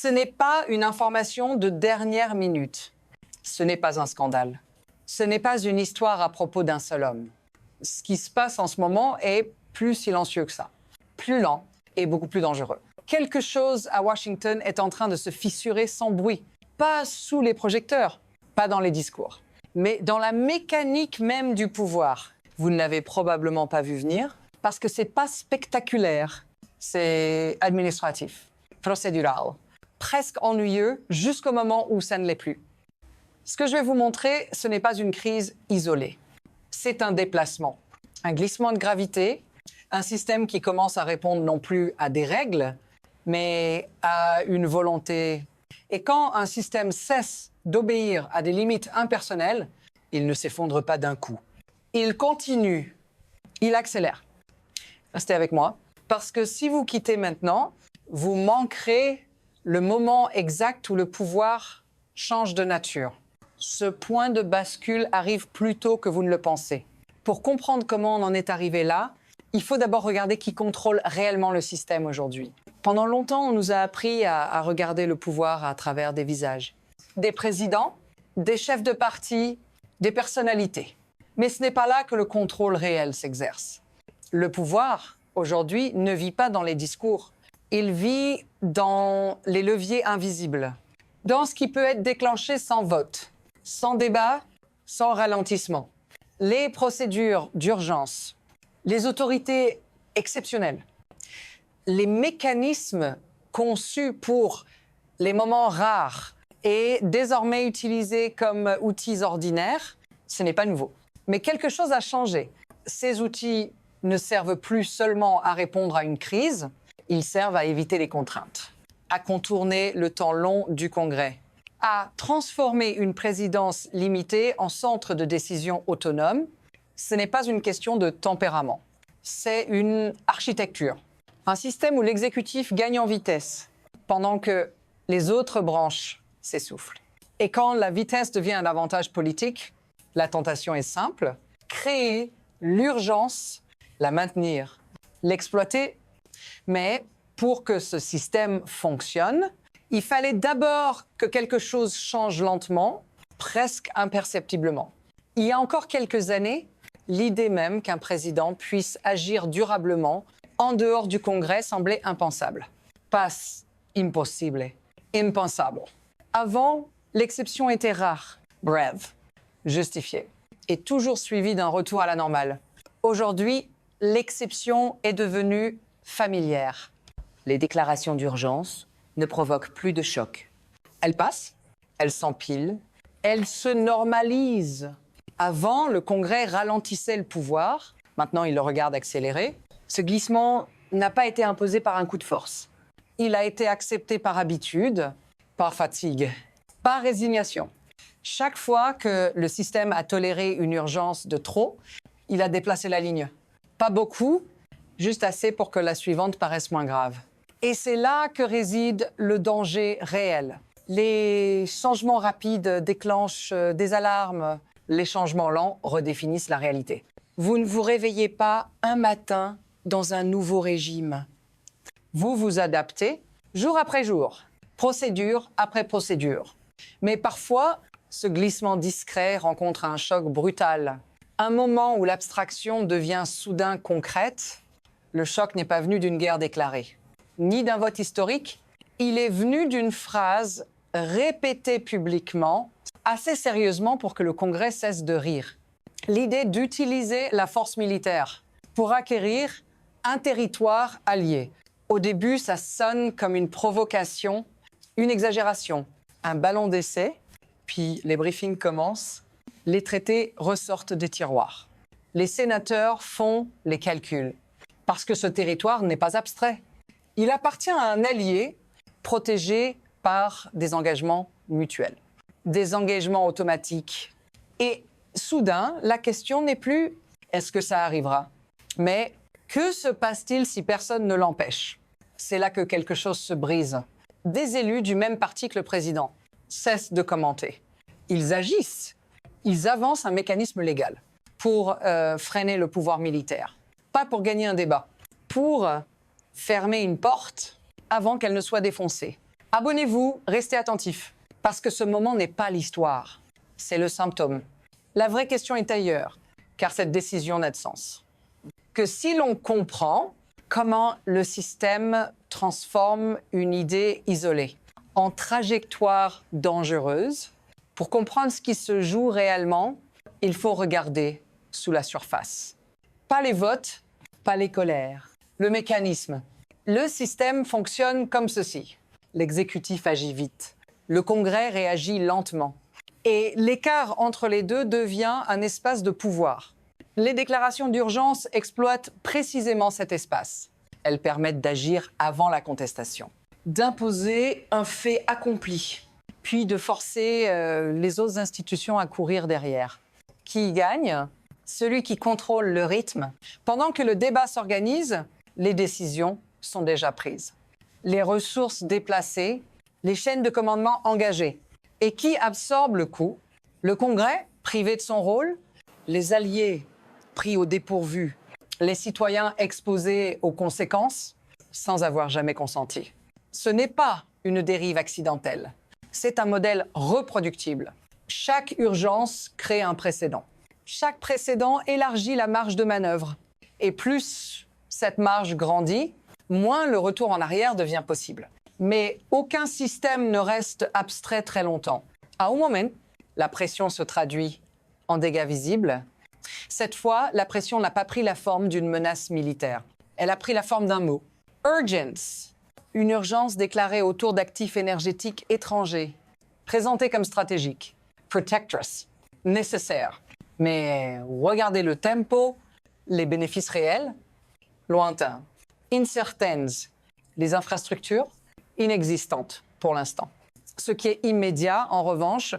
Ce n'est pas une information de dernière minute. Ce n'est pas un scandale. Ce n'est pas une histoire à propos d'un seul homme. Ce qui se passe en ce moment est plus silencieux que ça, plus lent et beaucoup plus dangereux. Quelque chose à Washington est en train de se fissurer sans bruit, pas sous les projecteurs, pas dans les discours, mais dans la mécanique même du pouvoir. Vous ne l'avez probablement pas vu venir parce que c'est pas spectaculaire, c'est administratif, procédural, presque ennuyeux jusqu'au moment où ça ne l'est plus. Ce que je vais vous montrer, ce n'est pas une crise isolée. C'est un déplacement, un glissement de gravité, un système qui commence à répondre non plus à des règles, mais à une volonté. Et quand un système cesse d'obéir à des limites impersonnelles, il ne s'effondre pas d'un coup. Il continue, il accélère. Restez avec moi, parce que si vous quittez maintenant, vous manquerez le moment exact où le pouvoir change de nature. Ce point de bascule arrive plus tôt que vous ne le pensez. Pour comprendre comment on en est arrivé là, il faut d'abord regarder qui contrôle réellement le système aujourd'hui. Pendant longtemps, on nous a appris à regarder le pouvoir à travers des visages. Des présidents, des chefs de parti, des personnalités. Mais ce n'est pas là que le contrôle réel s'exerce. Le pouvoir, aujourd'hui, ne vit pas dans les discours. Il vit dans les leviers invisibles, dans ce qui peut être déclenché sans vote, sans débat, sans ralentissement. Les procédures d'urgence, les autorités exceptionnelles, les mécanismes conçus pour les moments rares et désormais utilisés comme outils ordinaires, ce n'est pas nouveau. Mais quelque chose a changé. Ces outils ne servent plus seulement à répondre à une crise, ils servent à éviter les contraintes, à contourner le temps long du Congrès, à transformer une présidence limitée en centre de décision autonome. Ce n'est pas une question de tempérament, c'est une architecture. Un système où l'exécutif gagne en vitesse, pendant que les autres branches s'essoufflent. Et quand la vitesse devient un avantage politique, la tentation est simple, créer l'urgence, la maintenir, l'exploiter. Mais pour que ce système fonctionne, il fallait d'abord que quelque chose change lentement, presque imperceptiblement. Il y a encore quelques années, l'idée même qu'un président puisse agir durablement en dehors du Congrès semblait impensable. Pas impossible, impensable. Avant, l'exception était rare, brève, justifiée, et toujours suivie d'un retour à la normale. Aujourd'hui, l'exception est devenue familière. Les déclarations d'urgence ne provoquent plus de choc. Elles passent, elles s'empilent, elles se normalisent. Avant, le Congrès ralentissait le pouvoir. Maintenant, il le regarde accélérer. Ce glissement n'a pas été imposé par un coup de force. Il a été accepté par habitude, par fatigue, par résignation. Chaque fois que le système a toléré une urgence de trop, il a déplacé la ligne. Pas beaucoup, juste assez pour que la suivante paraisse moins grave. Et c'est là que réside le danger réel. Les changements rapides déclenchent des alarmes. Les changements lents redéfinissent la réalité. Vous ne vous réveillez pas un matin dans un nouveau régime. Vous vous adaptez jour après jour, procédure après procédure. Mais parfois, ce glissement discret rencontre un choc brutal. Un moment où l'abstraction devient soudain concrète, le choc n'est pas venu d'une guerre déclarée, ni d'un vote historique. Il est venu d'une phrase répétée publiquement, assez sérieusement pour que le Congrès cesse de rire. L'idée d'utiliser la force militaire pour acquérir un territoire allié. Au début, ça sonne comme une provocation, une exagération, un ballon d'essai, puis les briefings commencent, les traités ressortent des tiroirs. Les sénateurs font les calculs, parce que ce territoire n'est pas abstrait. Il appartient à un allié protégé par des engagements mutuels, des engagements automatiques. Et soudain, la question n'est plus « est-ce que ça arrivera ?» mais « que se passe-t-il si personne ne l'empêche ?» C'est là que quelque chose se brise. Des élus du même parti que le président cessent de commenter. Ils agissent. Ils avancent un mécanisme légal pour freiner le pouvoir militaire. Pas pour gagner un débat, pour fermer une porte avant qu'elle ne soit défoncée. Abonnez-vous, restez attentifs, parce que ce moment n'est pas l'histoire, c'est le symptôme. La vraie question est ailleurs, car cette décision n'a de sens que si l'on comprend comment le système transforme une idée isolée en trajectoire dangereuse. Pour comprendre ce qui se joue réellement, il faut regarder sous la surface. Pas les votes, pas les colères, le mécanisme. Le système fonctionne comme ceci. L'exécutif agit vite, le Congrès réagit lentement. Et l'écart entre les deux devient un espace de pouvoir. Les déclarations d'urgence exploitent précisément cet espace. Elles permettent d'agir avant la contestation, d'imposer un fait accompli, puis de forcer les autres institutions à courir derrière. Qui gagne? Celui qui contrôle le rythme. Pendant que le débat s'organise, les décisions sont déjà prises. Les ressources déplacées, les chaînes de commandement engagées. Et qui absorbe le coup? Le Congrès, privé de son rôle, les alliés pris au dépourvu, les citoyens exposés aux conséquences sans avoir jamais consenti. Ce n'est pas une dérive accidentelle, c'est un modèle reproductible. Chaque urgence crée un précédent. Chaque précédent élargit la marge de manœuvre. Et plus cette marge grandit, moins le retour en arrière devient possible. Mais aucun système ne reste abstrait très longtemps. À un moment, la pression se traduit en dégâts visibles. Cette fois, la pression n'a pas pris la forme d'une menace militaire. Elle a pris la forme d'un mot. Urgence, une urgence déclarée autour d'actifs énergétiques étrangers, présentée comme stratégique. Protectress, nécessaire. Mais regardez le tempo, les bénéfices réels, lointains. Incertaines, les infrastructures, inexistantes pour l'instant. Ce qui est immédiat, en revanche,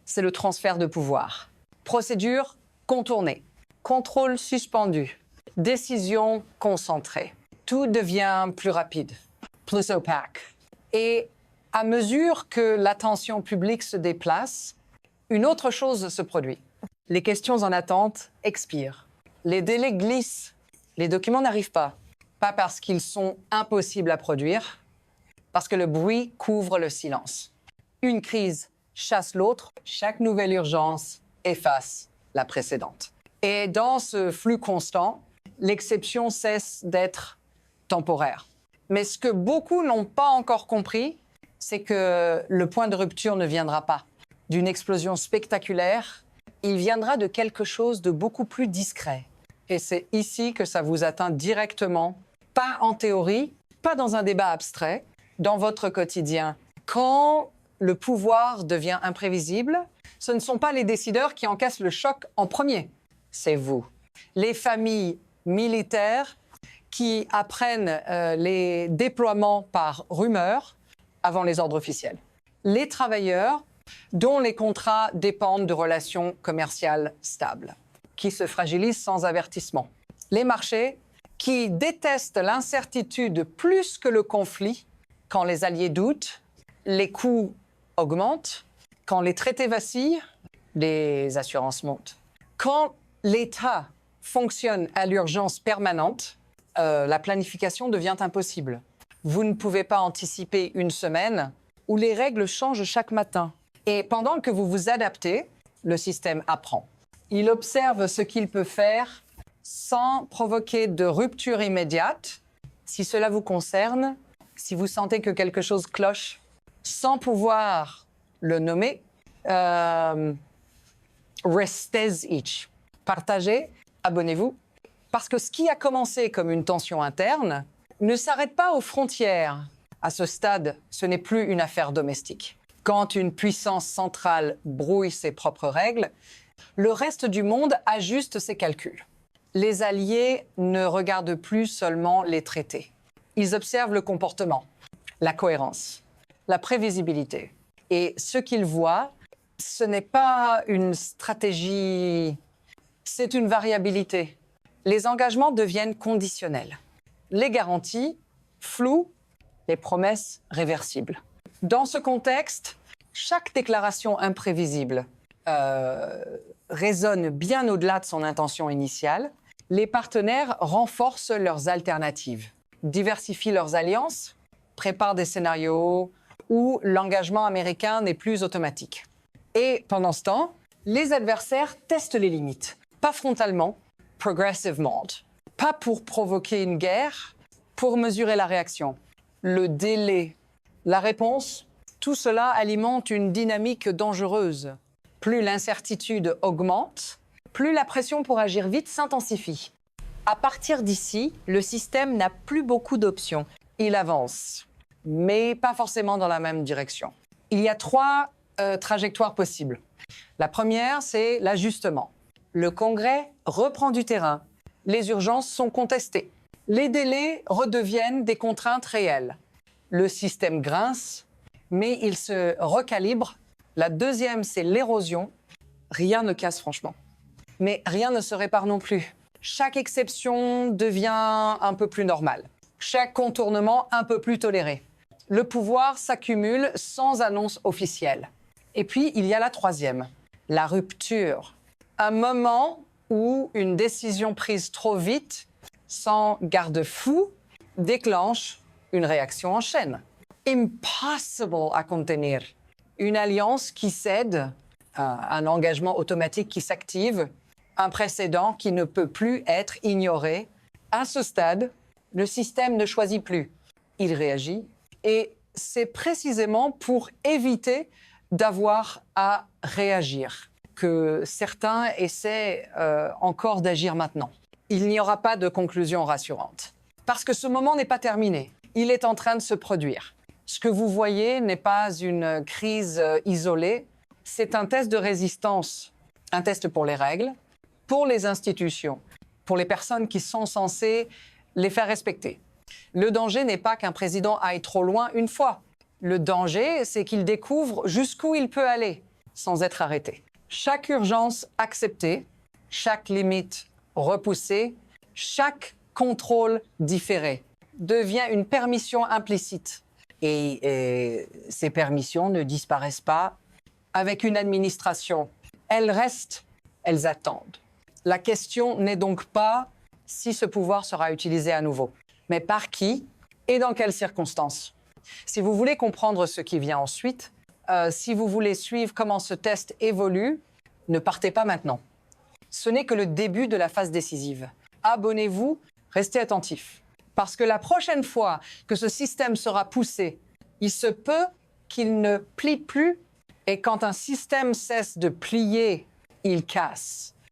c'est le transfert de pouvoir. Procédure contournée, contrôle suspendu, décision concentrée. Tout devient plus rapide, plus opaque. Et à mesure que l'attention publique se déplace, une autre chose se produit. Les questions en attente expirent. Les délais glissent. Les documents n'arrivent pas. Pas parce qu'ils sont impossibles à produire, parce que le bruit couvre le silence. Une crise chasse l'autre, chaque nouvelle urgence efface la précédente. Et dans ce flux constant, l'exception cesse d'être temporaire. Mais ce que beaucoup n'ont pas encore compris, c'est que le point de rupture ne viendra pas d'une explosion spectaculaire, il viendra de quelque chose de beaucoup plus discret. Et c'est ici que ça vous atteint directement, pas en théorie, pas dans un débat abstrait, dans votre quotidien. Quand le pouvoir devient imprévisible, ce ne sont pas les décideurs qui encaissent le choc en premier, c'est vous. Les familles militaires qui apprennent les déploiements par rumeur avant les ordres officiels. Les travailleurs dont les contrats dépendent de relations commerciales stables, qui se fragilisent sans avertissement. Les marchés qui détestent l'incertitude plus que le conflit. Quand les alliés doutent, les coûts augmentent. Quand les traités vacillent, les assurances montent. Quand l'État fonctionne à l'urgence permanente, la planification devient impossible. Vous ne pouvez pas anticiper une semaine où les règles changent chaque matin. Et pendant que vous vous adaptez, le système apprend. Il observe ce qu'il peut faire sans provoquer de rupture immédiate. Si cela vous concerne, si vous sentez que quelque chose cloche, sans pouvoir le nommer, restez each. Partagez, abonnez-vous. Parce que ce qui a commencé comme une tension interne ne s'arrête pas aux frontières. À ce stade, ce n'est plus une affaire domestique. Quand une puissance centrale brouille ses propres règles, le reste du monde ajuste ses calculs. Les alliés ne regardent plus seulement les traités. Ils observent le comportement, la cohérence, la prévisibilité. Et ce qu'ils voient, ce n'est pas une stratégie, c'est une variabilité. Les engagements deviennent conditionnels. Les garanties, floues, les promesses réversibles. Dans ce contexte, chaque déclaration imprévisible résonne bien au-delà de son intention initiale. Les partenaires renforcent leurs alternatives, diversifient leurs alliances, préparent des scénarios où l'engagement américain n'est plus automatique. Et pendant ce temps, les adversaires testent les limites, pas frontalement, progressive mode, pas pour provoquer une guerre, pour mesurer la réaction, le délai, la réponse. Tout cela alimente une dynamique dangereuse. Plus l'incertitude augmente, plus la pression pour agir vite s'intensifie. À partir d'ici, le système n'a plus beaucoup d'options. Il avance, mais pas forcément dans la même direction. Il y a trois trajectoires possibles. La première, c'est l'ajustement. Le Congrès reprend du terrain. Les urgences sont contestées. Les délais redeviennent des contraintes réelles. Le système grince, mais il se recalibre. La deuxième, c'est l'érosion. Rien ne casse franchement. Mais rien ne se répare non plus. Chaque exception devient un peu plus normale. Chaque contournement un peu plus toléré. Le pouvoir s'accumule sans annonce officielle. Et puis, il y a la troisième, la rupture. Un moment où une décision prise trop vite, sans garde-fou, déclenche une réaction en chaîne. Impossible à contenir. Une alliance qui cède, un engagement automatique qui s'active, un précédent qui ne peut plus être ignoré. À ce stade, le système ne choisit plus. Il réagit. Et c'est précisément pour éviter d'avoir à réagir que certains essaient encore d'agir maintenant. Il n'y aura pas de conclusion rassurante. Parce que ce moment n'est pas terminé. Il est en train de se produire. Ce que vous voyez n'est pas une crise isolée, c'est un test de résistance, un test pour les règles, pour les institutions, pour les personnes qui sont censées les faire respecter. Le danger n'est pas qu'un président aille trop loin une fois. Le danger, c'est qu'il découvre jusqu'où il peut aller sans être arrêté. Chaque urgence acceptée, chaque limite repoussée, chaque contrôle différé devient une permission implicite. Et ces permissions ne disparaissent pas avec une administration. Elles restent, elles attendent. La question n'est donc pas si ce pouvoir sera utilisé à nouveau, mais par qui et dans quelles circonstances. Si vous voulez comprendre ce qui vient ensuite, si vous voulez suivre comment ce test évolue, ne partez pas maintenant. Ce n'est que le début de la phase décisive. Abonnez-vous, restez attentifs. Parce que la prochaine fois que ce système sera poussé, il se peut qu'il ne plie plus. Et quand un système cesse de plier, il casse.